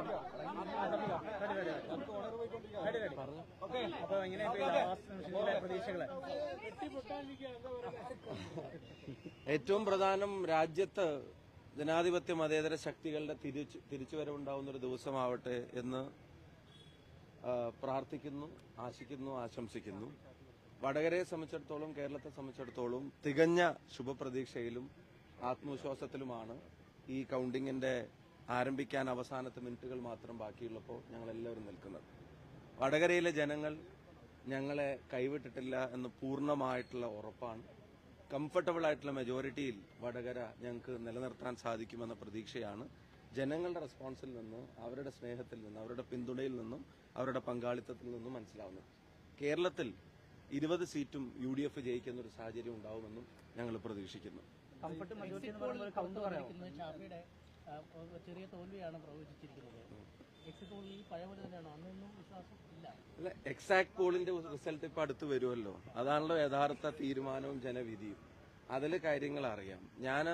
അപ്പൊ പ്രതീക്ഷകള് ഏറ്റവും പ്രധാനം രാജ്യത്ത് ജനാധിപത്യ മതേതര ശക്തികളുടെ തിരിച്ചുവരവുണ്ടാവുന്ന ഒരു ദിവസമാവട്ടെ എന്ന് പ്രാർത്ഥിക്കുന്നു, ആശിക്കുന്നു, ആശംസിക്കുന്നു. വടകരയെ സംബന്ധിച്ചിടത്തോളം, കേരളത്തെ സംബന്ധിച്ചിടത്തോളം തികഞ്ഞ ശുഭപ്രതീക്ഷയിലും ആത്മവിശ്വാസത്തിലുമാണ് ഈ കൌണ്ടിങ്ങിന്റെ ആരംഭിക്കാൻ അവസാനത്തെ മിനിറ്റുകൾ മാത്രം ബാക്കിയുള്ളപ്പോൾ ഞങ്ങളെല്ലാവരും നിൽക്കുന്നത്. വടകരയിലെ ജനങ്ങൾ ഞങ്ങളെ കൈവിട്ടിട്ടില്ല എന്ന് പൂർണ്ണമായിട്ടുള്ള ഉറപ്പാണ്. കംഫർട്ടബിൾ ആയിട്ടുള്ള മെജോറിറ്റിയിൽ വടകര ഞങ്ങൾക്ക് നിലനിർത്താൻ സാധിക്കുമെന്ന പ്രതീക്ഷയാണ് ജനങ്ങളുടെ റെസ്പോൺസിൽ നിന്ന്, അവരുടെ സ്നേഹത്തിൽ നിന്ന്, അവരുടെ പിന്തുണയിൽ നിന്നും, അവരുടെ പങ്കാളിത്തത്തിൽ നിന്നും മനസ്സിലാവുന്നത്. കേരളത്തിൽ 20 സീറ്റും UDF ജയിക്കുന്ന ഒരു സാഹചര്യം ഉണ്ടാവുമെന്നും ഞങ്ങൾ പ്രതീക്ഷിക്കുന്നു. ചെറിയ തോൽവിയാണ് പ്രവചിച്ചിരിക്കുന്നത്. അല്ല, എക്സാക്ട് പോളിന്റെ റിസൾട്ട് ഇപ്പൊ അടുത്ത് വരുമല്ലോ. അതാണല്ലോ യഥാർത്ഥ തീരുമാനവും ജനവിധിയും. അതിൽ കാര്യങ്ങൾ അറിയാം. ഞാൻ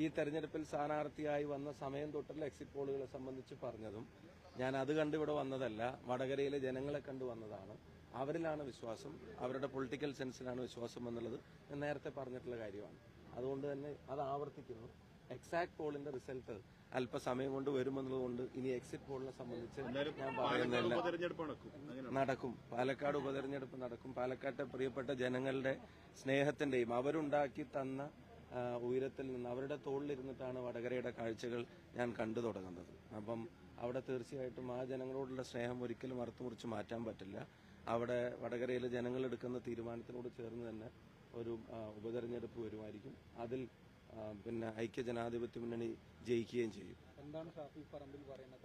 ഈ തെരഞ്ഞെടുപ്പിൽ സ്ഥാനാർത്ഥിയായി വന്ന സമയം തൊട്ടുള്ള എക്സിറ്റ് പോളുകളെ സംബന്ധിച്ച് പറഞ്ഞതും ഞാൻ അത് കണ്ട് ഇവിടെ വന്നതല്ല, വടകരയിലെ ജനങ്ങളെ കണ്ടു വന്നതാണ്. അവരിലാണ് വിശ്വാസം, അവരുടെ പൊളിറ്റിക്കൽ സെൻസിലാണ് വിശ്വാസം എന്നുള്ളത് ഞാൻ നേരത്തെ പറഞ്ഞിട്ടുള്ള കാര്യമാണ്. അതുകൊണ്ട് തന്നെ അത് ആവർത്തിക്കുന്നു. എക്സാക്ട് പോളിന്റെ റിസൾട്ട് അല്പസമയം കൊണ്ട് വരുമെന്നുള്ളതുകൊണ്ട് ഇനി എക്സിറ്റ് പോളിനെ സംബന്ധിച്ച് ഞാൻ പറയുന്നില്ല. നടക്കും, പാലക്കാട് ഉപതെരഞ്ഞെടുപ്പ് നടക്കും. പാലക്കാട്ടെ പ്രിയപ്പെട്ട ജനങ്ങളുടെ സ്നേഹത്തിന്റെയും അവരുണ്ടാക്കി തന്ന ഉയരത്തിൽ നിന്ന്, അവരുടെ തോളിലിരുന്നിട്ടാണ് വടകരയുടെ കാഴ്ചകൾ ഞാൻ കണ്ടു തുടങ്ങുന്നത്. അപ്പം അവിടെ തീർച്ചയായിട്ടും ആ ജനങ്ങളോടുള്ള സ്നേഹം ഒരിക്കലും അറുത്തുമുറിച്ച് മാറ്റാൻ പറ്റില്ല. അവിടെ വടകരയിലെ ജനങ്ങൾ എടുക്കുന്ന തീരുമാനത്തിനോട് ചേർന്ന് തന്നെ ഒരു ഉപതെരഞ്ഞെടുപ്പ് വരുമായിരിക്കും. അതിൽ പിന്നെ ഐക്യ ജനാധിപത്യ മുന്നണി ജയിക്കുകയും ചെയ്യും. എന്താണ് ഷാഫി പറമ്പിൽ പറയുന്നത്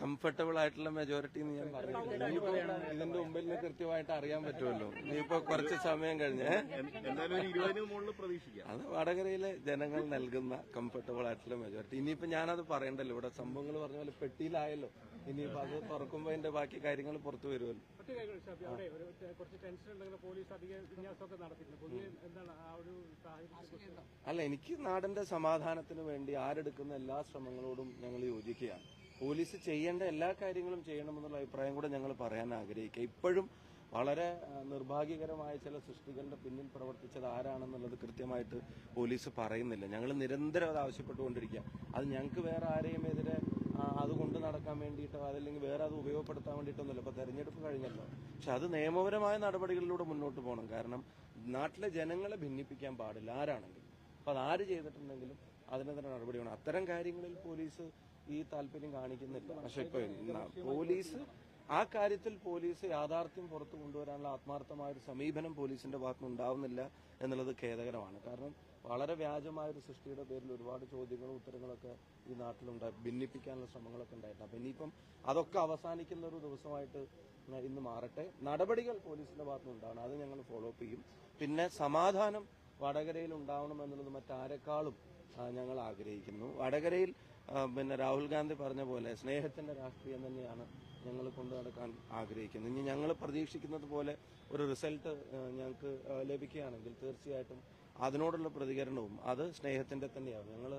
കംഫർട്ടബിൾ ആയിട്ടുള്ള മെജോറിറ്റി എന്ന് ഞാൻ പറയുന്നത്? ഇതിന്റെ മുമ്പിൽ നിന്ന് കൃത്യമായിട്ട് അറിയാൻ പറ്റുമല്ലോ. ഇനിയിപ്പോ കുറച്ച് സമയം കഴിഞ്ഞ് അത് വടകരയിലെ ജനങ്ങൾ നൽകുന്ന കംഫർട്ടബിൾ ആയിട്ടുള്ള മെജോറിറ്റി. ഇനിയിപ്പോ ഞാനത് പറയണ്ടല്ലോ, ഇവിടെ സംഭവങ്ങൾ പറഞ്ഞ പോലെ പെട്ടിയിലായല്ലോ. ഇനിയിപ്പോ അത് തുറക്കുമ്പോ അതിന്റെ ബാക്കി കാര്യങ്ങൾ പുറത്തു വരുമല്ലോ. അല്ല, എനിക്ക് നാടിന്റെ സമാധാനത്തിന് വേണ്ടി ആരെടുക്കുന്ന എല്ലാ ശ്രമങ്ങളോടും ഞങ്ങൾ യോജിക്കുകയാണ്. പോലീസ് ചെയ്യേണ്ട എല്ലാ കാര്യങ്ങളും ചെയ്യണമെന്നുള്ള അഭിപ്രായം കൂടെ ഞങ്ങൾ പറയാൻ ആഗ്രഹിക്കുക. ഇപ്പോഴും വളരെ നിർഭാഗ്യകരമായ ചില സൃഷ്ടികളുടെ പിന്നിൽ പ്രവർത്തിച്ചത് ആരാണെന്നുള്ളത് കൃത്യമായിട്ട് പോലീസ് പറയുന്നില്ല. ഞങ്ങൾ നിരന്തരം അത് ആവശ്യപ്പെട്ടുകൊണ്ടിരിക്കുക. അത് ഞങ്ങൾക്ക് വേറെ ആരെയും എതിരെ അത് കൊണ്ട് നടക്കാൻ വേണ്ടിയിട്ടോ അതല്ലെങ്കിൽ വേറെ അത് ഉപയോഗപ്പെടുത്താൻ വേണ്ടിയിട്ടൊന്നുമില്ല. ഇപ്പൊ തെരഞ്ഞെടുപ്പ് കഴിഞ്ഞല്ലോ. പക്ഷെ അത് നിയമപരമായ നടപടികളിലൂടെ മുന്നോട്ട് പോകണം. കാരണം നാട്ടിലെ ജനങ്ങളെ ഭിന്നിപ്പിക്കാൻ പാടില്ല ആരാണെങ്കിലും. അപ്പൊ അതാര് ചെയ്തിട്ടുണ്ടെങ്കിലും അതിനെതിരെ നടപടി വേണം. അത്തരം കാര്യങ്ങളിൽ പോലീസ് ഈ താല്പര്യം കാണിക്കുന്നില്ല. പക്ഷെ ഇപ്പൊ പോലീസ് ആ കാര്യത്തിൽ പോലീസ് യാഥാർത്ഥ്യം പുറത്തു കൊണ്ടുവരാനുള്ള ആത്മാർത്ഥമായ ഒരു സമീപനം പോലീസിന്റെ ഭാഗത്തുനിന്ന് ഉണ്ടാവുന്നില്ല എന്നുള്ളത് ഖേദകരമാണ്. കാരണം വളരെ വ്യാജമായൊരു സൃഷ്ടിയുടെ പേരിൽ ഒരുപാട് ചോദ്യങ്ങളും ഉത്തരങ്ങളൊക്കെ ഈ നാട്ടിലുണ്ടായി, ഭിന്നിപ്പിക്കാനുള്ള ശ്രമങ്ങളൊക്കെ ഉണ്ടായിട്ടുണ്ട്. അപ്പൊ ഇനിയിപ്പം അതൊക്കെ അവസാനിക്കുന്ന ഒരു ദിവസമായിട്ട് ഇന്ന് മാറട്ടെ. നടപടികൾ പോലീസിന്റെ ഭാഗത്തുനിന്ന് ഉണ്ടാവണം, അത് ഞങ്ങൾ ഫോളോ അപ്പ് ചെയ്യും. പിന്നെ സമാധാനം വടകരയിൽ ഉണ്ടാവണം എന്നുള്ളത് മറ്റാരെക്കാളും ഞങ്ങൾ ആഗ്രഹിക്കുന്നു. വടകരയിൽ പിന്നെ രാഹുൽ ഗാന്ധി പറഞ്ഞ പോലെ സ്നേഹത്തിന്റെ രാഷ്ട്രീയം തന്നെയാണ് ഞങ്ങൾ കൊണ്ടു നടക്കാൻ ആഗ്രഹിക്കുന്നത്. ഇനി ഞങ്ങൾ പ്രതീക്ഷിക്കുന്നത് പോലെ ഒരു റിസൾട്ട് ഞങ്ങൾക്ക് ലഭിക്കുകയാണെങ്കിൽ തീർച്ചയായിട്ടും അതിനോടുള്ള പ്രതികരണവും അത് സ്നേഹത്തിന്റെ തന്നെയാവും. ഞങ്ങൾ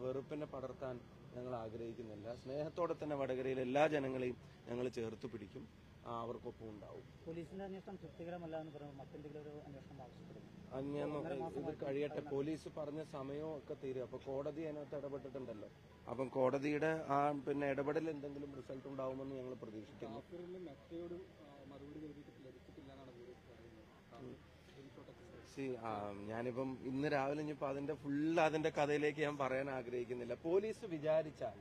വെറുപ്പിനെ പടർത്താൻ ഞങ്ങൾ ആഗ്രഹിക്കുന്നില്ല. സ്നേഹത്തോടെ തന്നെ വടകരയിലെ എല്ലാ ജനങ്ങളെയും ഞങ്ങൾ ചേർത്ത് പിടിക്കും, അവർക്കൊപ്പം ഉണ്ടാവും. പോലീസിന്റെ അന്വേഷണം തൃപ്തികരമല്ല എന്ന് പറയുമ്പോൾ മറ്റെന്തെങ്കിലും ഒരു അന്വേഷണം ആവശ്യപ്പെടുന്നു. ഇത് കഴിയട്ടെ, പോലീസ് പറഞ്ഞ സമയവും ഒക്കെ തീരും. അപ്പൊ കോടതി അതിനകത്ത് ഇടപെട്ടിട്ടുണ്ടല്ലോ. അപ്പം കോടതിയുടെ ആ പിന്നെ ഇടപെടൽ എന്തെങ്കിലും റിസൾട്ട് ഉണ്ടാവുമെന്ന് ഞങ്ങൾ പ്രതീക്ഷിക്കുന്നു. ഞാനിപ്പം ഇന്ന് രാവിലെ ഇനിയിപ്പോ അതിന്റെ കഥയിലേക്ക് ഞാൻ പറയാൻ ആഗ്രഹിക്കുന്നില്ല. പോലീസ് വിചാരിച്ചാൽ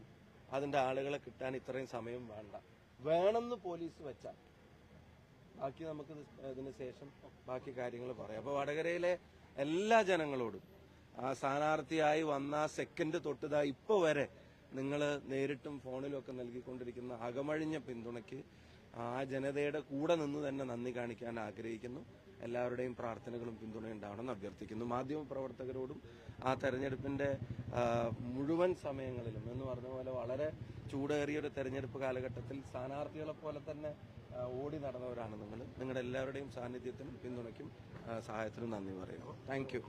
അതിന്റെ ആളുകളെ കിട്ടാൻ ഇത്രയും സമയം വേണമെന്ന് പോലീസ് വെച്ചാൽ ബാക്കി നമുക്ക് ഇതിന് ശേഷം ബാക്കി കാര്യങ്ങൾ പറയാം. അപ്പൊ വടകരയിലെ എല്ലാ ജനങ്ങളോടും സ്ഥാനാർത്ഥിയായി വന്ന സെക്കൻഡ് തൊട്ടുതാ ഇപ്പൊ വരെ നിങ്ങൾ നേരിട്ടും ഫോണിലും ഒക്കെ നൽകിക്കൊണ്ടിരിക്കുന്ന അകമഴിഞ്ഞ പിന്തുണയ്ക്ക് ആ ജനതയുടെ കൂടെ നിന്ന് തന്നെ നന്ദി കാണിക്കാൻ ആഗ്രഹിക്കുന്നു. എല്ലാവരുടെയും പ്രാർത്ഥനകളും പിന്തുണയും ഉണ്ടാവണമെന്ന് അഭ്യർത്ഥിക്കുന്നു. മാധ്യമപ്രവർത്തകരോടും ആ തെരഞ്ഞെടുപ്പിന്റെ മുഴുവൻ സമയങ്ങളിലും എന്ന് പറഞ്ഞ പോലെ വളരെ ചൂടേറിയ ഒരു തെരഞ്ഞെടുപ്പ് കാലഘട്ടത്തിൽ സ്ഥാനാർത്ഥികളെ പോലെ തന്നെ ഓടി നടന്നവരാണ് നിങ്ങൾ. നിങ്ങളുടെ എല്ലാവരുടെയും സാന്നിധ്യത്തിനും പിന്തുണയ്ക്കും സഹായത്തിനും നന്ദി പറയുന്നു. Thank you.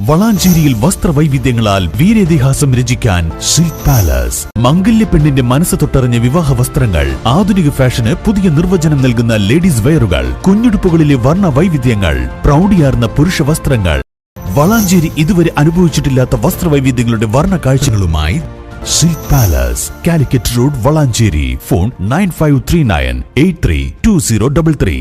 വളാഞ്ചേരിയിൽ വസ്ത്രവൈവിധ്യങ്ങളാൽ വീരേതിഹാസം രചിക്കാൻ സിൽക്ക് പാലസ്. മംഗല്യ പെണ്ണിന്റെ മനസ്സ് തൊട്ടറിഞ്ഞ വിവാഹ വസ്ത്രങ്ങൾ, ആധുനിക ഫാഷന് പുതിയ നിർവചനം നൽകുന്ന ലേഡീസ് വെയറുകൾ, കുഞ്ഞുടുപ്പുകളിലെ വർണ്ണ വൈവിധ്യങ്ങൾ, പ്രൗഢിയാർന്ന പുരുഷ വസ്ത്രങ്ങൾ. വളാഞ്ചേരി ഇതുവരെ അനുഭവിച്ചിട്ടില്ലാത്ത വസ്ത്രവൈവിധ്യങ്ങളുടെ വർണ്ണ കാഴ്ചകളുമായി silk palace, Calicut road, Valanchery. Phone 9539832033.